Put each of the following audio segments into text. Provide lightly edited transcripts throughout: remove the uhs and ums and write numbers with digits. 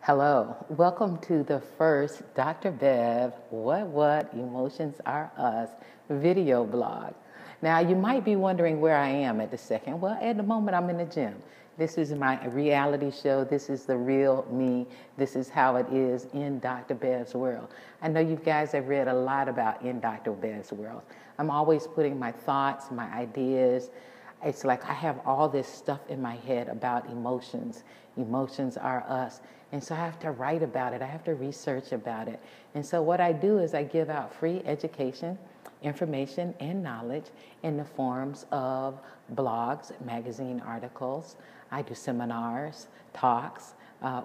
Hello, welcome to the first DrBev, What Emotions Are Us video blog. Now, you might be wondering where I am at the second. Well, at the moment, I'm in the gym. This is my reality show. This is the real me. This is how it is in Dr. Bev's world. I know you guys have read a lot about in Dr. Bev's world. I'm always putting my thoughts, my ideas. It's like I have all this stuff in my head about emotions. Emotions are us. And so I have to write about it. I have to research about it. And so what I do is I give out free education, information, and knowledge in the forms of blogs, magazine articles. I do seminars, talks,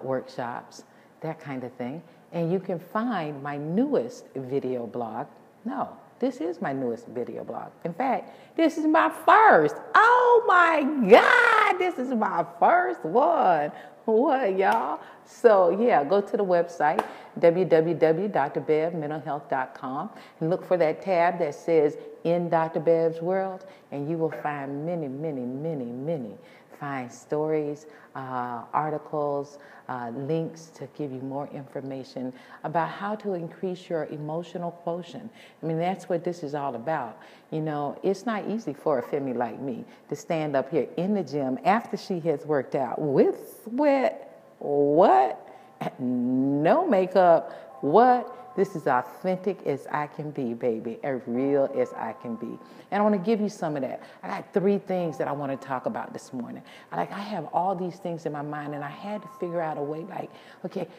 workshops, that kind of thing. And you can find my newest video blog. No, this is my newest video blog. In fact, this is my first. Oh my God, this is my first one. What, y'all? So, yeah, go to the website, www.drbevmentalhealth.com, and look for that tab that says In Dr. Bev's World, and you will find many fine stories, articles, links to give you more information about how to increase your emotional quotient. I mean, that's what this is all about. You know, it's not easy for a femme like me to stand up here in the gym after she has worked out with sweat, what? No makeup, what? This is authentic as I can be, baby, as real as I can be. And I want to give you some of that. I got 3 things that I want to talk about this morning. I have all these things in my mind, and I had to figure out a way, like, okay,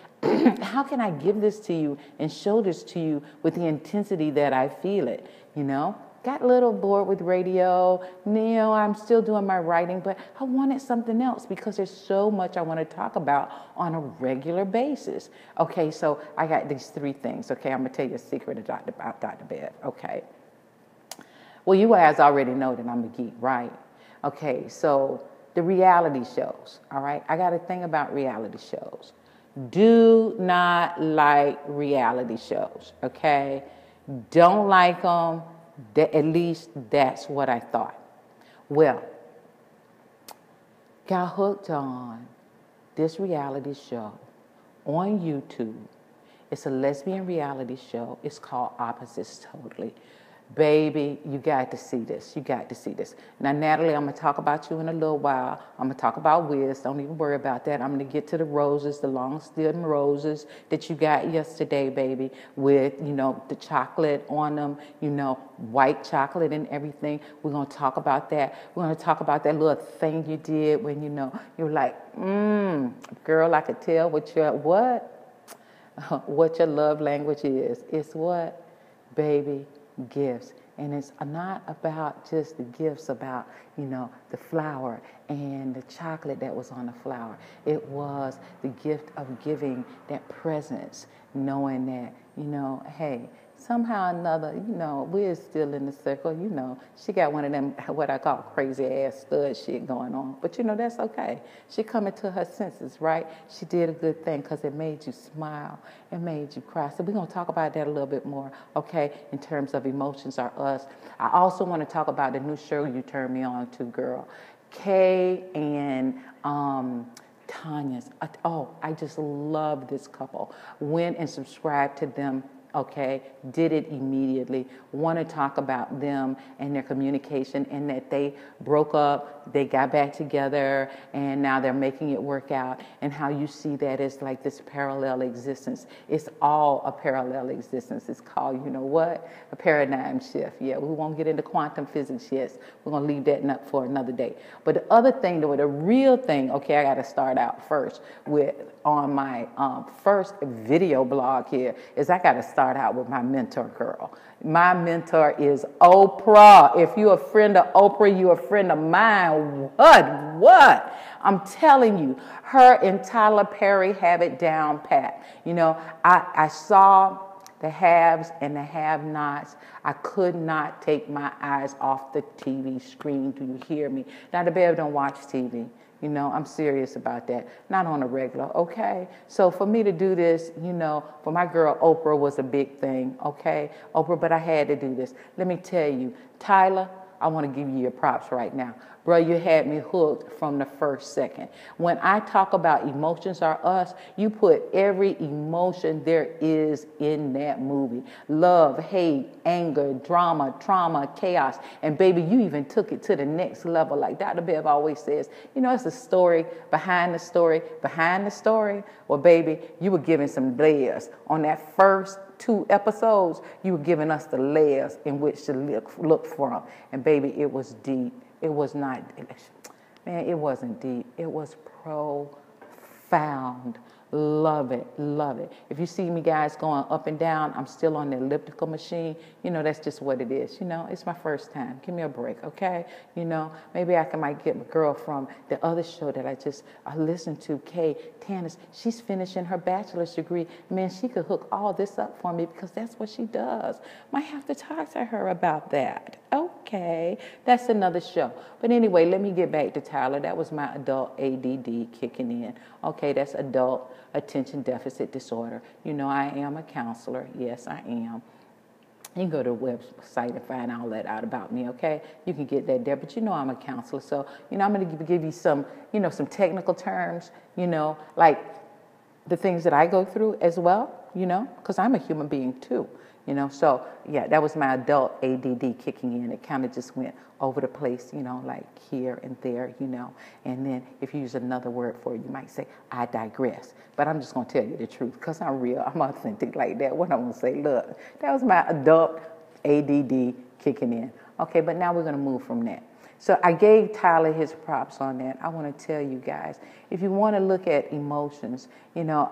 how can I give this to you and show this to you with the intensity that I feel it, you know? Got a little bored with radio. You know, I'm still doing my writing, but I wanted something else because there's so much I want to talk about on a regular basis. Okay, so I got these 3 things. Okay, I'm going to tell you a secret about Dr. Bev. Okay. Well, you guys already know that I'm a geek, right? Okay, so the reality shows, all right? I got a thing about reality shows. Do not like reality shows, okay? Don't like them. At least that's what I thought. Well, got hooked on this reality show on YouTube. It's a lesbian reality show. It's called Opposites Totally. Baby, you got to see this. You got to see this. Now, Natalie, I'm going to talk about you in a little while. I'm going to talk about Wiz. Don't even worry about that. I'm going to get to the roses, the long-stemmed roses that you got yesterday, baby, with, you know, the chocolate on them, you know, white chocolate and everything. We're going to talk about that. We're going to talk about that little thing you did when, you know, you're like, girl, I could tell what your love language is. It's what? Baby, gifts. And it's not about just the gifts, about, you know, the flower and the chocolate that was on the flower. It was the gift of giving that presence, knowing that, you know, hey, somehow or another, you know, we're still in the circle, you know. She got one of them, what I call crazy ass stud shit going on. But, you know, that's okay. She coming to her senses, right? She did a good thing because it made you smile. It made you cry. So we're going to talk about that a little bit more, okay, in terms of emotions are us. I also want to talk about the new show you turned me on to, girl. Kay and Tania's. Oh, I just love this couple. Went and subscribed to them. Okay, did it immediately. Want to talk about them and their communication, and that they broke up, they got back together, and now they're making it work out, and how you see that as like this parallel existence. It's all a parallel existence. It's called, you know what? A paradigm shift. Yeah, we won't get into quantum physics yet. We're going to leave that up for another day. But the other thing, though, the real thing, okay, I got to start out first with, on my first video blog here, is I got to start out with my mentor, girl. My mentor is Oprah. If you're a friend of Oprah, you're a friend of mine. What? I'm telling you, her and Tyler Perry have it down pat. You know, I saw the haves and the have-nots. I could not take my eyes off the TV screen. Do you hear me? Now, the babe don't watch TV. You know, I'm serious about that. Not on a regular, okay? So for me to do this, you know, for my girl Oprah was a big thing, okay? Oprah, but I had to do this. Let me tell you, Tyler, I want to give you your props right now. Bro, you had me hooked from the first second. When I talk about emotions are us, you put every emotion there is in that movie. Love, hate, anger, drama, trauma, chaos. And baby, you even took it to the next level. Like DrBev always says, you know, it's a story behind the story, behind the story. Well, baby, you were giving some layers. On that first 2 episodes, you were giving us the layers in which to look from. And baby, it was deep. It was not, man, it wasn't deep. It was profound. Love it, love it. If you see me guys going up and down, I'm still on the elliptical machine. You know, that's just what it is. You know, it's my first time. Give me a break, okay? You know, maybe might get my girl from the other show that I listened to, Tania. She's finishing her bachelor's degree. Man, she could hook all this up for me because that's what she does. Might have to talk to her about that. Okay, that's another show. But anyway, let me get back to Tyler. That was my adult ADD kicking in. Okay, that's adult attention deficit disorder. You know, I am a counselor. Yes, I am. You can go to the website and find all that out about me, okay? You can get that there, but you know I'm a counselor. So, you know, I'm going to give you some, you know, some technical terms, you know, like the things that I go through as well, you know, because I'm a human being too. You know, so yeah, that was my adult ADD kicking in. It kind of just went over the place, you know, like here and there, you know. And then if you use another word for it, you might say, I digress. But I'm just going to tell you the truth because I'm real. I'm authentic like that. What I'm going to say, look, that was my adult ADD kicking in. Okay, but now we're going to move from that. So I gave Tyler his props on that. I want to tell you guys, if you want to look at emotions, you know,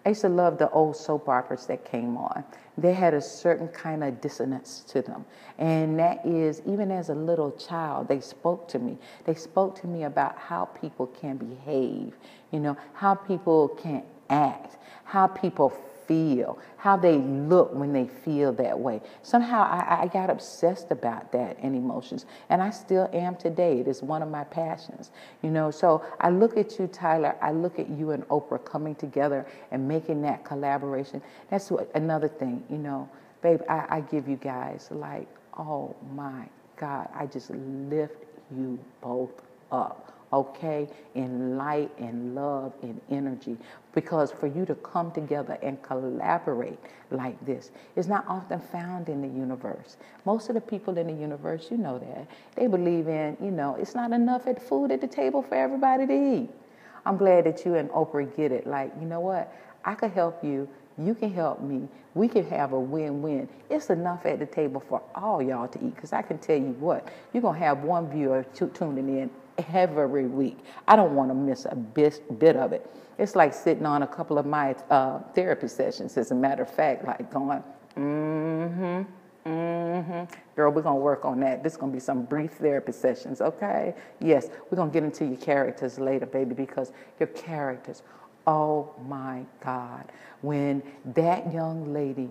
I used to love the old soap operas that came on. They had a certain kind of dissonance to them. And that is, even as a little child, they spoke to me. They spoke to me about how people can behave, you know, how people can act, how people feel, how they look when they feel that way. Somehow I got obsessed about that and emotions, and I still am today. It is one of my passions, you know. So I look at you, Tyler. I look at you and Oprah coming together and making that collaboration. That's another thing, you know, babe. I give you guys like, oh my God, I just lift you both up. Okay, in light and love and energy, because for you to come together and collaborate like this is not often found in the universe. Most of the people in the universe, you know that, they believe in, you know, it's not enough food at the table for everybody to eat. I'm glad that you and Oprah get it. Like, you know what, I could help you. You can help me. We can have a win-win. It's enough at the table for all y'all to eat. Because I can tell you what, you're going to have one viewer tuning in every week. I don't want to miss a bit of it. It's like sitting on a couple of my therapy sessions, as a matter of fact, like going, girl, we're going to work on that. This is going to be some brief therapy sessions, okay? Yes, we're going to get into your characters later, baby, because your characters, oh my God, when that young lady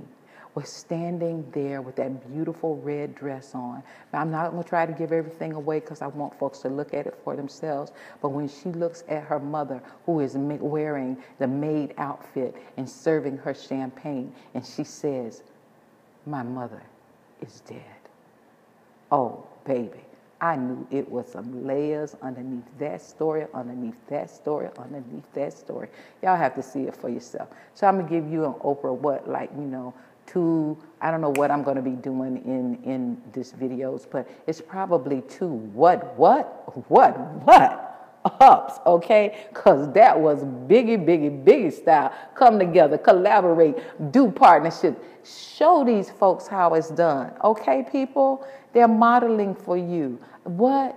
was standing there with that beautiful red dress on. Now, I'm not going to try to give everything away because I want folks to look at it for themselves. But when she looks at her mother, who is wearing the maid outfit and serving her champagne, and she says, my mother is dead. Oh, baby. I knew it was some layers underneath that story, underneath that story, underneath that story. Y'all have to see it for yourself. So I'm going to give you an Oprah what, like, you know, I don't know what I'm going to be doing in this videos, but it's probably 2 what ups, okay? Because that was biggie style. Come together, collaborate, do partnership. Show these folks how it's done, okay, people? They're modeling for you. What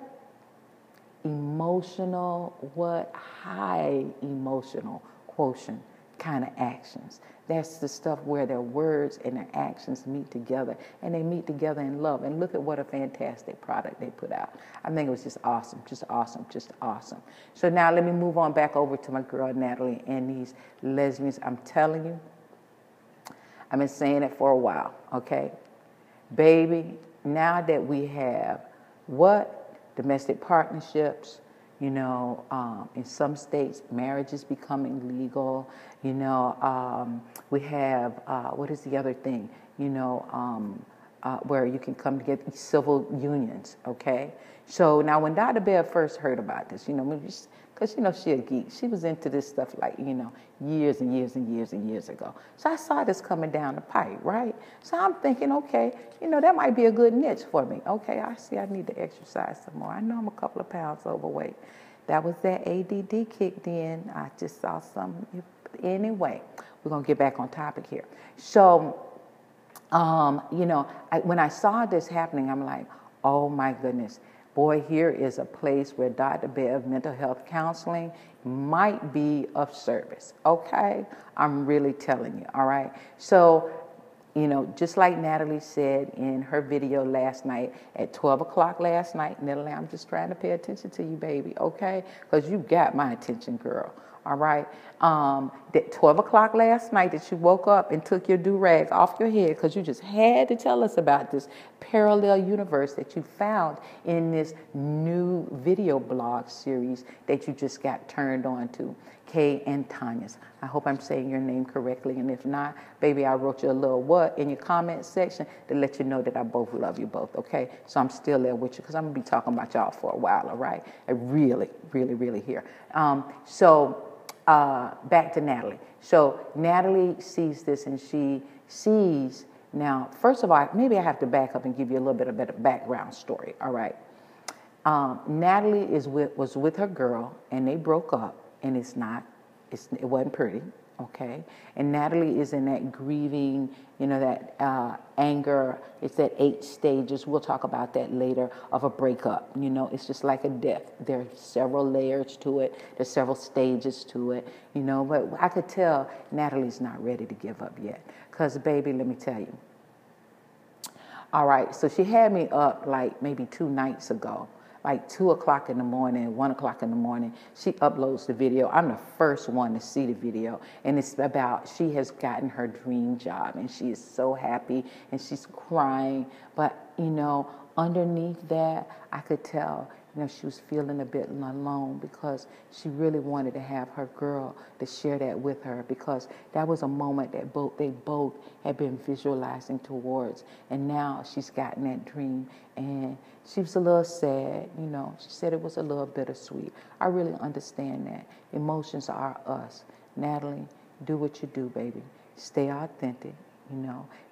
emotional, what high emotional quotient kind of actions. That's the stuff where their words and their actions meet together, and they meet together in love. And look at what a fantastic product they put out. I think it was just awesome, just awesome, just awesome. So now let me move on back over to my girl Natalie and these lesbians. I'm telling you, I've been saying it for a while, okay? Baby, now that we have domestic partnerships, you know, in some states, marriage is becoming legal. You know, we have, what is the other thing? You know, where you can come together, civil unions, okay? So now when DrBev first heard about this, because, she a geek. She was into this stuff like, years and years and years and years ago. So I saw this coming down the pipe, right? So I'm thinking, okay, that might be a good niche for me. Okay, I see I need to exercise some more. I know I'm a couple of pounds overweight. That was that ADD kicked in. I just saw something. Anyway, we're going to get back on topic here. So, when I saw this happening, I'm like, oh my goodness. Boy, here is a place where DrBev mental health counseling might be of service, okay? I'm really telling you, all right? So, just like Natalie said in her video last night, at 12 o'clock last night, Natalie, I'm just trying to pay attention to you, baby, okay? Because you got my attention, girl. All right. That 12 o'clock last night that you woke up and took your do-rag off your head because you just had to tell us about this parallel universe that you found in this new video blog series that you just got turned on to, Kay and Tania's. I hope I'm saying your name correctly. And if not, baby, I wrote you a little what in your comment section to let you know that I both love you both, okay? So I'm still there with you because I'm going to be talking about y'all for a while, all right? I really, really, really here. Back to Natalie. So Natalie sees this and she sees, now, first of all, maybe I have to back up and give you a little bit of a background story, all right? Natalie was with her girl and they broke up and it wasn't pretty, okay? And Natalie is in that grieving, that anger. It's that 8 stages. We'll talk about that later of a breakup. It's just like a death. There are several layers to it. There's several stages to it, but I could tell Natalie's not ready to give up yet. Because, baby, let me tell you. All right, so she had me up like maybe 2 nights ago. Like 2 o'clock in the morning, 1 o'clock in the morning, she uploads the video. I'm the first one to see the video. And it's about she has gotten her dream job and she is so happy and she's crying. But, underneath that, I could tell, she was feeling a bit alone because she really wanted to have her girl to share that with her because that was a moment that they both had been visualizing towards. And now she's gotten that dream and she was a little sad, She said it was a little bittersweet. I really understand that. Emotions are us. Natalie, do what you do, baby. Stay authentic.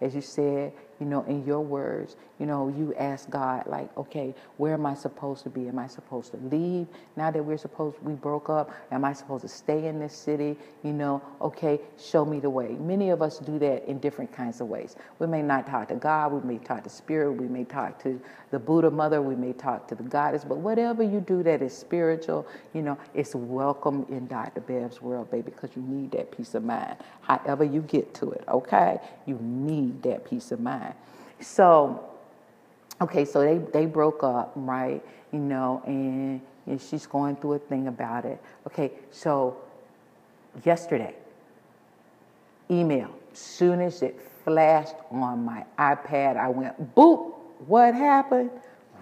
As you said, in your words, you ask God, like, okay, where am I supposed to be? Am I supposed to leave now that we broke up? Am I supposed to stay in this city? Okay, show me the way. Many of us do that in different kinds of ways. We may not talk to God. We may talk to Spirit. We may talk to the Buddha Mother. We may talk to the Goddess. But whatever you do that is spiritual, it's welcome in DrBev's world, baby, because you need that peace of mind. However you get to it, okay? You need that peace of mind. So, okay, so they broke up, right? And she's going through a thing about it. Okay, so yesterday, email, soon as it flashed on my iPad, I went, boop, what happened?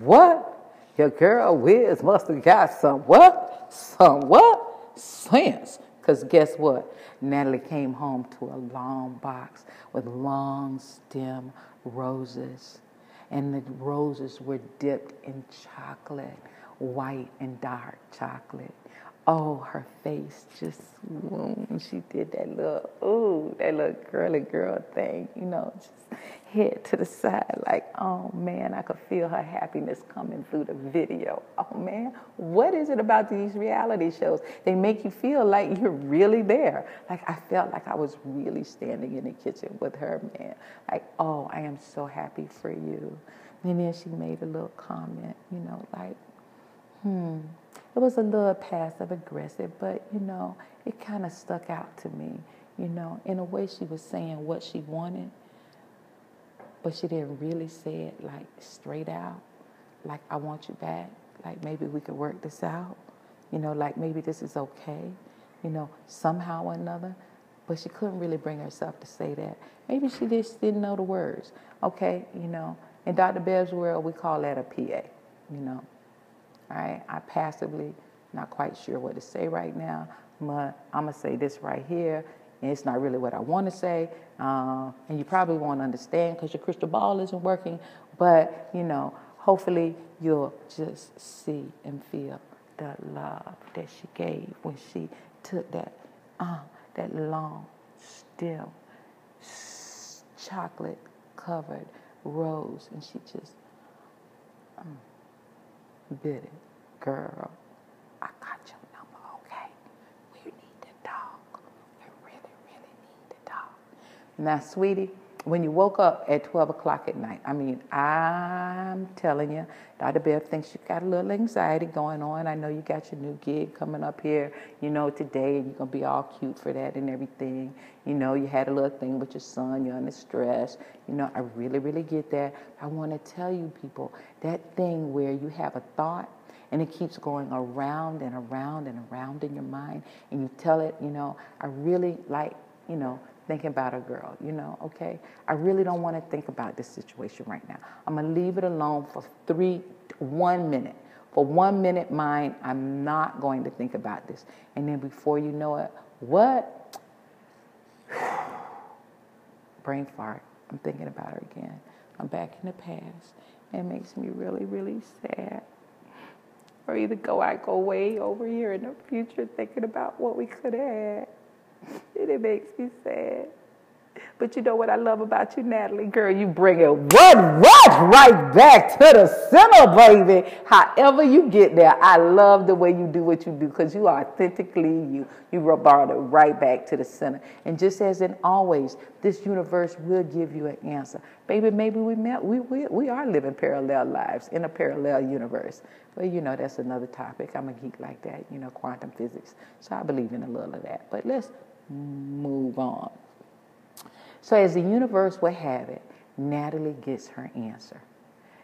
What? Your girl Wiz must have got some what? Some what? Sense. Because guess what? Natalie came home to a long box with long stem roses. And the roses were dipped in chocolate, white and dark chocolate. Oh, her face just, she did that little girly girl thing, just head to the side like, oh man, I could feel her happiness coming through the video. Oh man, what is it about these reality shows? They make you feel like you're really there. Like I felt like I was really standing in the kitchen with her, man. Like, oh, I am so happy for you. And then she made a little comment, like, it was a little passive aggressive, but, it kind of stuck out to me, in a way she was saying what she wanted, but she didn't really say it like straight out, like, I want you back, like maybe we could work this out, like maybe this is okay, somehow or another, but she couldn't really bring herself to say that. Maybe she just didn't know the words, okay, in DrBev's world, we call that a PA, All right, I passively, not quite sure what to say right now, but I'm going to say this right here. and it's not really what I want to say, and you probably won't understand because your crystal ball isn't working, but, you know, hopefully you'll just see and feel the love that she gave when she took that long, still, chocolate-covered rose, and she just bit it. Girl, I got your number, okay? We need to talk. We really, really need to talk. Now, sweetie, when you woke up at 12 o'clock at night, I mean, I'm telling you, DrBev thinks you got a little anxiety going on. I know you got your new gig coming up here, you know, today, and you're going to be all cute for that and everything. You know, you had a little thing with your son, you're under stress. You know, I really, really get that. I want to tell you, people, that thing where you have a thought, and it keeps going around and around and around in your mind, and you tell it, you know, I really like, you know, thinking about a girl, you know, okay? I really don't want to think about this situation right now. I'm going to leave it alone for 1 minute. For 1 minute, mind, I'm not going to think about this. And then before you know it, what? Brain fart. I'm thinking about her again. I'm back in the past. It makes me really, really sad. Or either I go way over here in the future thinking about what we could have had. And it makes me sad. But you know what I love about you, Natalie? Girl, you bring it right back to the center, baby. However you get there, I love the way you do what you do because you are authentically you. You brought it right back to the center. And just as in always, this universe will give you an answer. Baby, maybe we are living parallel lives in a parallel universe. Well, you know, that's another topic. I'm a geek like that, you know, quantum physics. So I believe in a little of that. But let's move on. So as the universe would have it, Natalie gets her answer.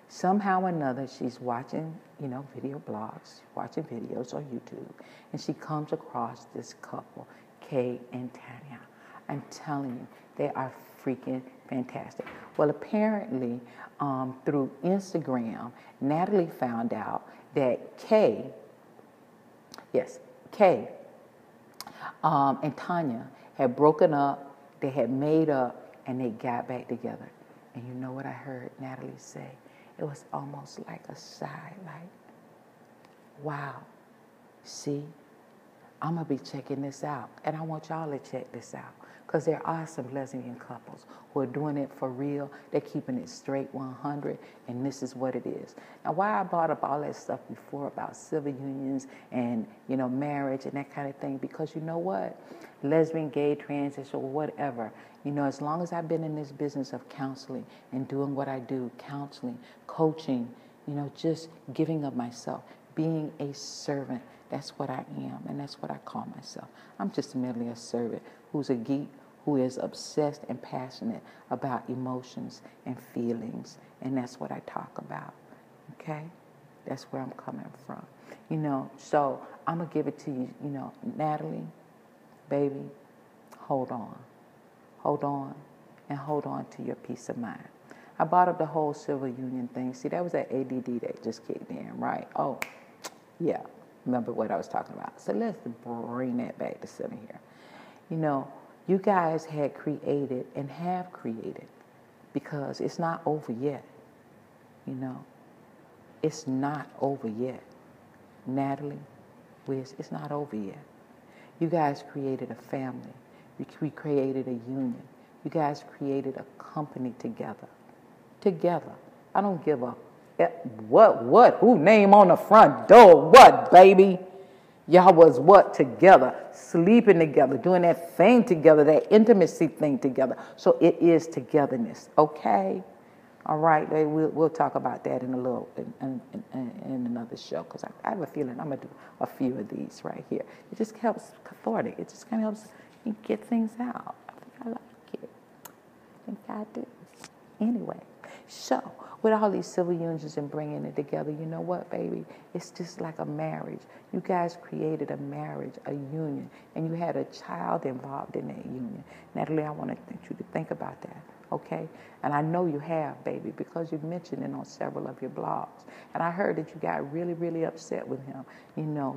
Somehow or another, she's watching, you know, video blogs, watching videos on YouTube, and she comes across this couple, Kay and Tania. I'm telling you, they are freaking fantastic. Well, apparently, through Instagram, Natalie found out that Kay and Tania had broken up. They had made up, and they got back together. And you know what I heard Natalie say? It was almost like a sigh, like, wow, see, I'm going to be checking this out. And I want y'all to check this out. Because there are some lesbian couples who are doing it for real. They're keeping it straight 100, and this is what it is. Now, why I brought up all that stuff before about civil unions and, you know, marriage and that kind of thing, because you know what? Lesbian, gay, transsexual, whatever, you know, as long as I've been in this business of counseling and doing what I do, counseling, coaching, you know, just giving of myself, being a servant, that's what I am, and that's what I call myself. I'm just merely a servant who's a geek, who is obsessed and passionate about emotions and feelings, and that's what I talk about, okay? That's where I'm coming from. You know, so I'm going to give it to you, you know, Natalie, baby, hold on. Hold on, and hold on to your peace of mind. I brought up the whole civil union thing. See, that was that ADD that just kicked in, right? Oh, yeah, remember what I was talking about. So let's bring that back to center here. You know, you guys had created and have created, because it's not over yet, you know. It's not over yet. Natalie, Wiz, it's not over yet. You guys created a family. We created a union. You guys created a company together. Together. I don't give a what? Who name on the front door? What, baby? Y'all was what together? Sleeping together, doing that thing together, that intimacy thing together. So it is togetherness, okay? All right, we'll talk about that in a little in another show, because I have a feeling I'm gonna do a few of these right here. It just helps cathartic. It just kind of helps you get things out. I think I like it. I think I do. Anyway, so with all these civil unions and bringing it together, you know what, baby? It's just like a marriage. You guys created a marriage, a union, and you had a child involved in that union. Natalie, I want you to think about that. okay? And I know you have, baby, because you mentioned it on several of your blogs. And I heard that you got really, really upset with him,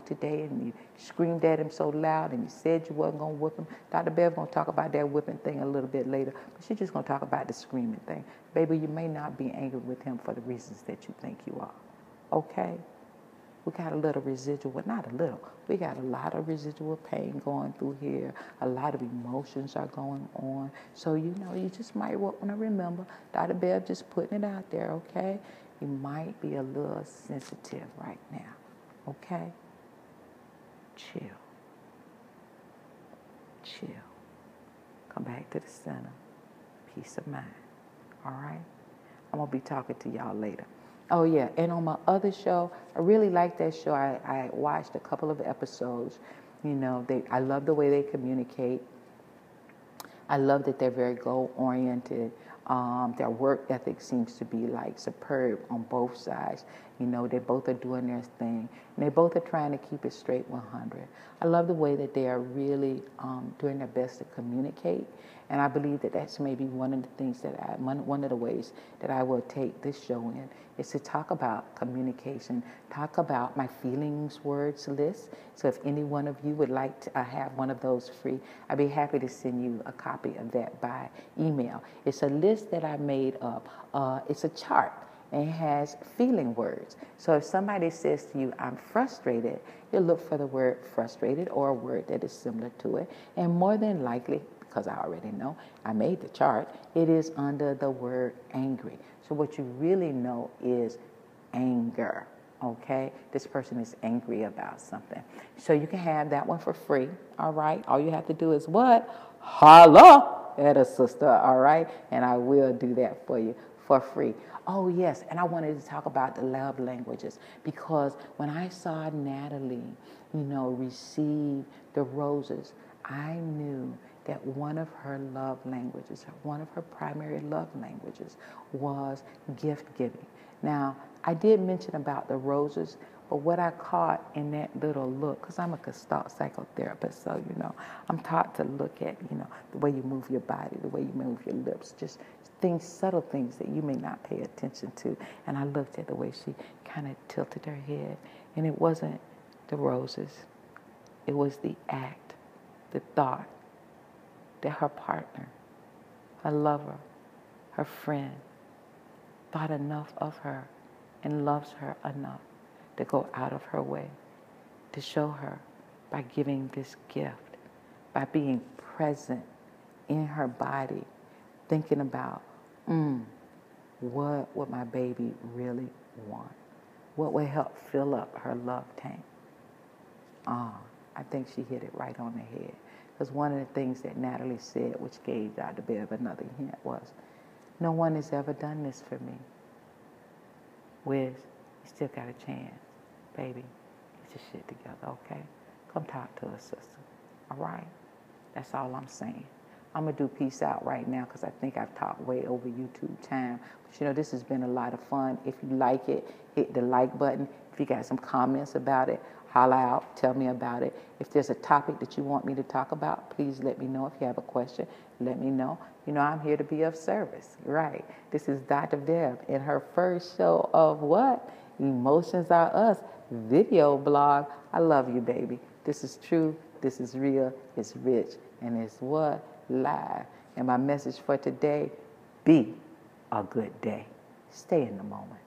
today, and you screamed at him so loud, and you said you wasn't going to whip him. DrBev going to talk about that whipping thing a little bit later, but she's just going to talk about the screaming thing. Baby, you may not be angry with him for the reasons that you think you are, okay? We got a little residual, well, not a little, we got a lot of residual pain going through here. A lot of emotions are going on. So, you just might want to remember, DrBev just putting it out there, okay? You might be a little sensitive right now, okay? Chill. Chill. Come back to the center. Peace of mind, all right? I'm going to be talking to y'all later. Oh, yeah, and on my other show, I really like that show. I watched a couple of episodes. I love the way they communicate. I love that they're very goal-oriented. Their work ethic seems to be, superb on both sides. They both are doing their thing, and they both are trying to keep it straight 100. I love the way that they are really doing their best to communicate, and I believe that that's maybe one of the things one of the ways that I will take this show in is to talk about communication, talk about my feelings words list. So if any one of you would like to have one of those free, I'd be happy to send you a copy of that by email. It's a list that I made up. It's a chart. And it has feeling words. So if somebody says to you, I'm frustrated, you look for the word frustrated or a word that is similar to it. And more than likely, because I already know, I made the chart, it is under the word angry. So what you really know is anger, okay? This person is angry about something. So you can have that one for free, all right? All you have to do is what? Holla at a sister, all right? And I will do that for you for free. Oh, yes, and I wanted to talk about the love languages because when I saw Natalie, receive the roses, I knew that one of her love languages, one of her primary love languages was gift giving. Now, I did mention about the roses, but what I caught in that little look, because I'm a Gestalt psychotherapist, so, I'm taught to look at, the way you move your body, the way you move your lips, just subtle things that you may not pay attention to. And I looked at the way she kind of tilted her head, and it wasn't the roses. It was the act, the thought that her partner, her lover, her friend, thought enough of her and loves her enough to go out of her way to show her by giving this gift, by being present in her body, thinking about, what would my baby really want? What would help fill up her love tank? I think she hit it right on the head. Because one of the things that Natalie said, which gave DrBev another hint, was, no one has ever done this for me. Wiz, you still got a chance. Baby, get your shit together, okay? Come talk to us, sister. All right? That's all I'm saying. I'm going to do peace out right now because I think I've talked way over YouTube time. But, this has been a lot of fun. If you like it, hit the like button. If you got some comments about it, holla out. Tell me about it. If there's a topic that you want me to talk about, please let me know. If you have a question, let me know. I'm here to be of service. Right. This is DrBev in her first show of what? Emotions Are Us video blog. I love you, baby. This is true. This is real. It's rich. And it's what? Live. And my message for today, be a good day. Stay in the moment.